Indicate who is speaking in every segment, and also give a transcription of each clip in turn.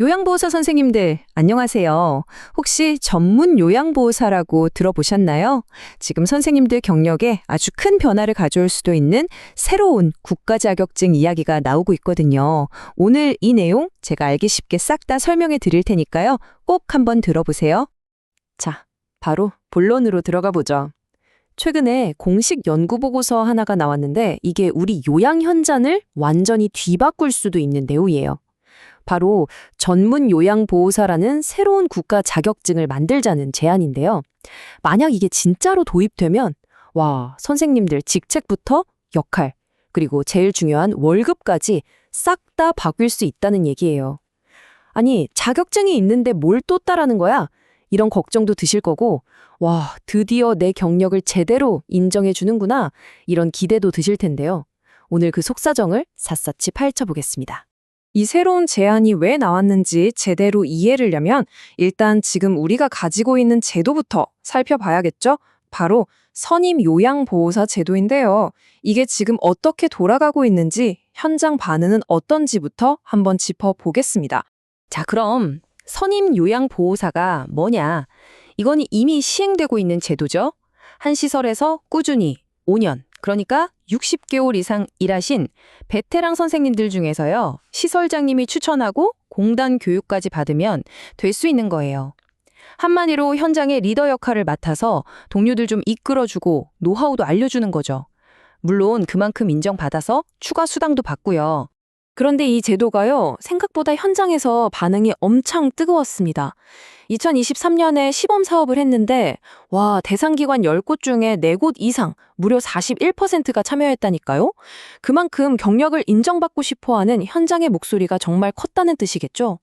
Speaker 1: 요양보호사 선생님들, 안녕하세요. 혹시 전문 요양보호사라고 들어보셨나요? 지금 선생님들 경력에 아주 큰 변화를 가져올 수도 있는 새로운 국가 자격증 이야기가 나오고 있거든요. 오늘 이 내용 제가 알기 쉽게 싹 다 설명해 드릴 테니까요. 꼭 한번 들어보세요. 자, 바로 본론으로 들어가 보죠. 최근에 공식 연구 보고서 하나가 나왔는데 이게 우리 요양 현장을 완전히 뒤바꿀 수도 있는 내용이에요. 바로 전문 요양보호사라는 새로운 국가 자격증을 만들자는 제안인데요. 만약 이게 진짜로 도입되면 와, 선생님들 직책부터 역할, 그리고 제일 중요한 월급까지 싹 다 바뀔 수 있다는 얘기예요. 아니, 자격증이 있는데 뭘 또 따라는 거야? 이런 걱정도 드실 거고, 와, 드디어 내 경력을 제대로 인정해 주는구나, 이런 기대도 드실 텐데요. 오늘 그 속사정을 샅샅이 파헤쳐 보겠습니다. 이 새로운 제안이 왜 나왔는지 제대로 이해하려면 일단 지금 우리가 가지고 있는 제도부터 살펴봐야겠죠? 바로 선임 요양보호사 제도인데요. 이게 지금 어떻게 돌아가고 있는지, 현장 반응은 어떤지부터 한번 짚어보겠습니다. 자, 그럼 선임 요양보호사가 뭐냐? 이건 이미 시행되고 있는 제도죠. 한 시설에서 꾸준히 5년, 그러니까 60개월 이상 일하신 베테랑 선생님들 중에서요, 시설장님이 추천하고 공단 교육까지 받으면 될 수 있는 거예요. 한마디로 현장의 리더 역할을 맡아서 동료들 좀 이끌어주고 노하우도 알려주는 거죠. 물론 그만큼 인정받아서 추가 수당도 받고요. 그런데 이 제도가요, 생각보다 현장에서 반응이 엄청 뜨거웠습니다. 2023년에 시범 사업을 했는데 와, 대상기관 10곳 중에 4곳 이상, 무려 41%가 참여했다니까요? 그만큼 경력을 인정받고 싶어하는 현장의 목소리가 정말 컸다는 뜻이겠죠?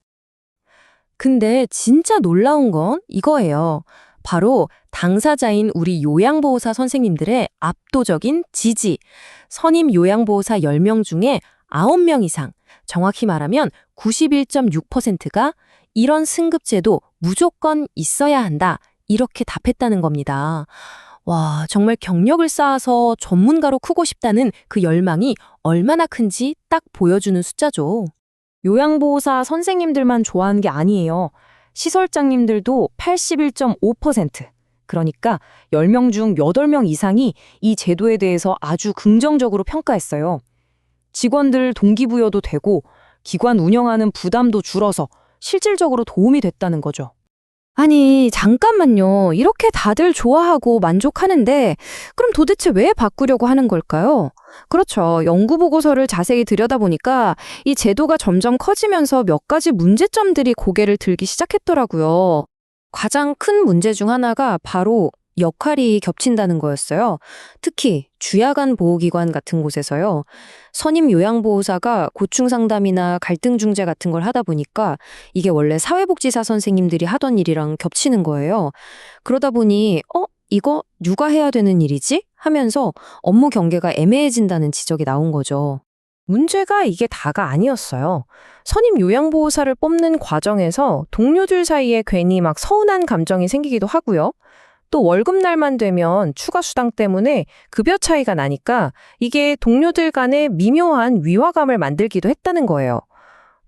Speaker 1: 근데 진짜 놀라운 건 이거예요. 바로 당사자인 우리 요양보호사 선생님들의 압도적인 지지. 선임 요양보호사 10명 중에 9명 이상, 정확히 말하면 91.6%가 이런 승급제도 무조건 있어야 한다, 이렇게 답했다는 겁니다. 와, 정말 경력을 쌓아서 전문가로 크고 싶다는 그 열망이 얼마나 큰지 딱 보여주는 숫자죠. 요양보호사 선생님들만 좋아하는 게 아니에요. 시설장님들도 81.5%. 그러니까 10명 중 8명 이상이 이 제도에 대해서 아주 긍정적으로 평가했어요. 직원들 동기부여도 되고 기관 운영하는 부담도 줄어서 실질적으로 도움이 됐다는 거죠. 아니, 잠깐만요. 이렇게 다들 좋아하고 만족하는데 그럼 도대체 왜 바꾸려고 하는 걸까요? 그렇죠. 연구 보고서를 자세히 들여다보니까 이 제도가 점점 커지면서 몇 가지 문제점들이 고개를 들기 시작했더라고요. 가장 큰 문제 중 하나가 바로 역할이 겹친다는 거였어요. 특히 주야간 보호기관 같은 곳에서요. 선임 요양보호사가 고충 상담이나 갈등 중재 같은 걸 하다 보니까 이게 원래 사회복지사 선생님들이 하던 일이랑 겹치는 거예요. 그러다 보니 이거 누가 해야 되는 일이지? 하면서 업무 경계가 애매해진다는 지적이 나온 거죠. 문제가 이게 다가 아니었어요. 선임 요양보호사를 뽑는 과정에서 동료들 사이에 괜히 막 서운한 감정이 생기기도 하고요. 또 월급날만 되면 추가 수당 때문에 급여 차이가 나니까 이게 동료들 간에 미묘한 위화감을 만들기도 했다는 거예요.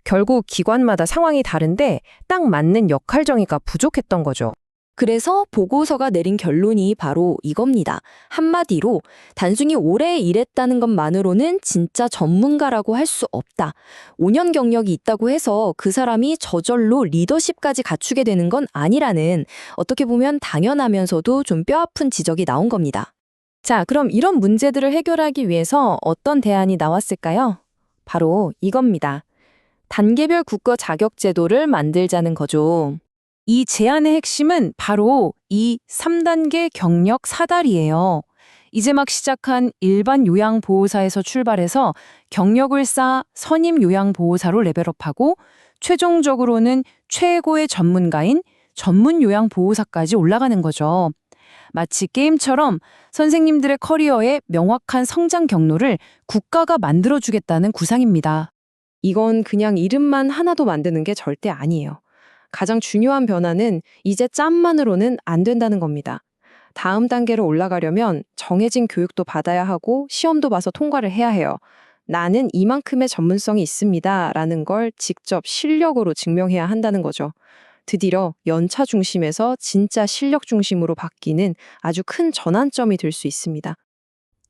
Speaker 1: 결국 기관마다 상황이 다른데 딱 맞는 역할 정의가 부족했던 거죠. 그래서 보고서가 내린 결론이 바로 이겁니다. 한마디로 단순히 오래 일했다는 것만으로는 진짜 전문가라고 할 수 없다. 5년 경력이 있다고 해서 그 사람이 저절로 리더십까지 갖추게 되는 건 아니라는, 어떻게 보면 당연하면서도 좀 뼈아픈 지적이 나온 겁니다. 자, 그럼 이런 문제들을 해결하기 위해서 어떤 대안이 나왔을까요? 바로 이겁니다. 단계별 국가 자격 제도를 만들자는 거죠. 이 제안의 핵심은 바로 이 3단계 경력 사다리예요. 이제 막 시작한 일반 요양보호사에서 출발해서 경력을 쌓아 선임 요양보호사로 레벨업하고 최종적으로는 최고의 전문가인 전문 요양보호사까지 올라가는 거죠. 마치 게임처럼 선생님들의 커리어에 명확한 성장 경로를 국가가 만들어주겠다는 구상입니다. 이건 그냥 이름만 하나도 만드는 게 절대 아니에요. 가장 중요한 변화는 이제 짬만으로는 안 된다는 겁니다. 다음 단계로 올라가려면 정해진 교육도 받아야 하고 시험도 봐서 통과를 해야 해요.
Speaker 2: 나는 이만큼의 전문성이 있습니다. 라는 걸 직접 실력으로 증명해야 한다는 거죠. 드디어 연차 중심에서 진짜 실력 중심으로 바뀌는 아주 큰 전환점이 될 수 있습니다.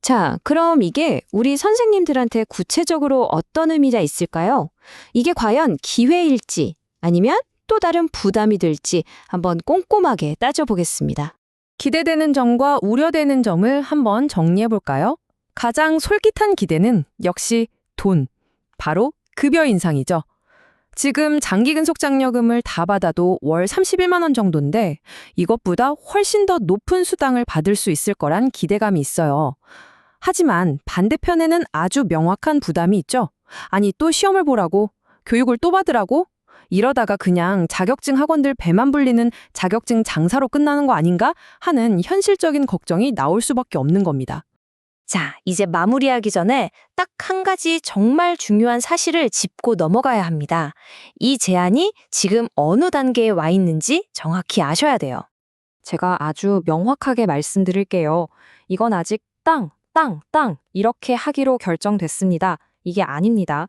Speaker 3: 자, 그럼 이게 우리 선생님들한테 구체적으로 어떤 의미가 있을까요? 이게 과연 기회일지 아니면 또 다른 부담이 될지 한번 꼼꼼하게 따져보겠습니다.
Speaker 4: 기대되는 점과 우려되는 점을 한번 정리해 볼까요? 가장 솔깃한 기대는 역시 돈, 바로 급여 인상이죠. 지금 장기 근속 장려금을 다 받아도 월 31만 원 정도인데 이것보다 훨씬 더 높은 수당을 받을 수 있을 거란 기대감이 있어요. 하지만 반대편에는 아주 명확한 부담이 있죠. 아니, 또 시험을 보라고? 교육을 또 받으라고? 이러다가 그냥 자격증 학원들 배만 불리는 자격증 장사로 끝나는 거 아닌가 하는 현실적인 걱정이 나올 수밖에 없는 겁니다.
Speaker 3: 자, 이제 마무리하기 전에 딱 한 가지 정말 중요한 사실을 짚고 넘어가야 합니다. 이 제안이 지금 어느 단계에 와 있는지 정확히 아셔야 돼요.
Speaker 5: 제가 아주 명확하게 말씀드릴게요. 이건 아직 땅 이렇게 하기로 결정됐습니다. 이게 아닙니다.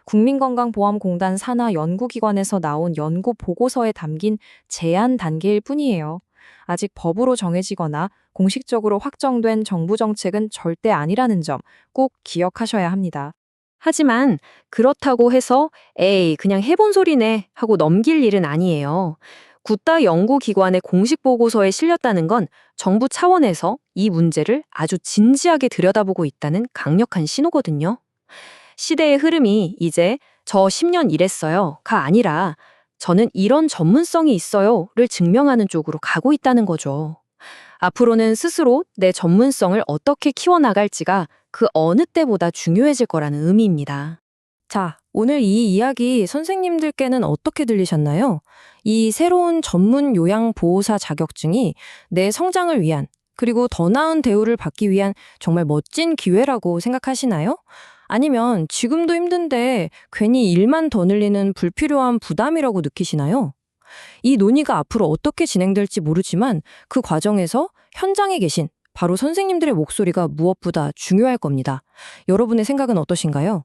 Speaker 5: 국민건강보험공단 산하 연구기관에서 나온 연구 보고서에 담긴 제안 단계일 뿐이에요. 아직 법으로 정해지거나 공식적으로 확정된 정부 정책은 절대 아니라는 점 꼭 기억하셔야 합니다.
Speaker 3: 하지만 그렇다고 해서 에이, 그냥 해본 소리네 하고 넘길 일은 아니에요. 구따 연구기관의 공식 보고서에 실렸다는 건 정부 차원에서 이 문제를 아주 진지하게 들여다보고 있다는 강력한 신호거든요. 시대의 흐름이 이제 저 10년 일했어요가 아니라 저는 이런 전문성이 있어요를 증명하는 쪽으로 가고 있다는 거죠. 앞으로는 스스로 내 전문성을 어떻게 키워나갈지가 그 어느 때보다 중요해질 거라는 의미입니다.
Speaker 4: 자, 오늘 이 이야기 선생님들께는 어떻게 들리셨나요? 이 새로운 전문 요양보호사 자격증이 내 성장을 위한 그리고 더 나은 대우를 받기 위한 정말 멋진 기회라고 생각하시나요? 아니면 지금도 힘든데 괜히 일만 더 늘리는 불필요한 부담이라고 느끼시나요? 이 논의가 앞으로 어떻게 진행될지 모르지만 그 과정에서 현장에 계신 바로 선생님들의 목소리가 무엇보다 중요할 겁니다. 여러분의 생각은 어떠신가요?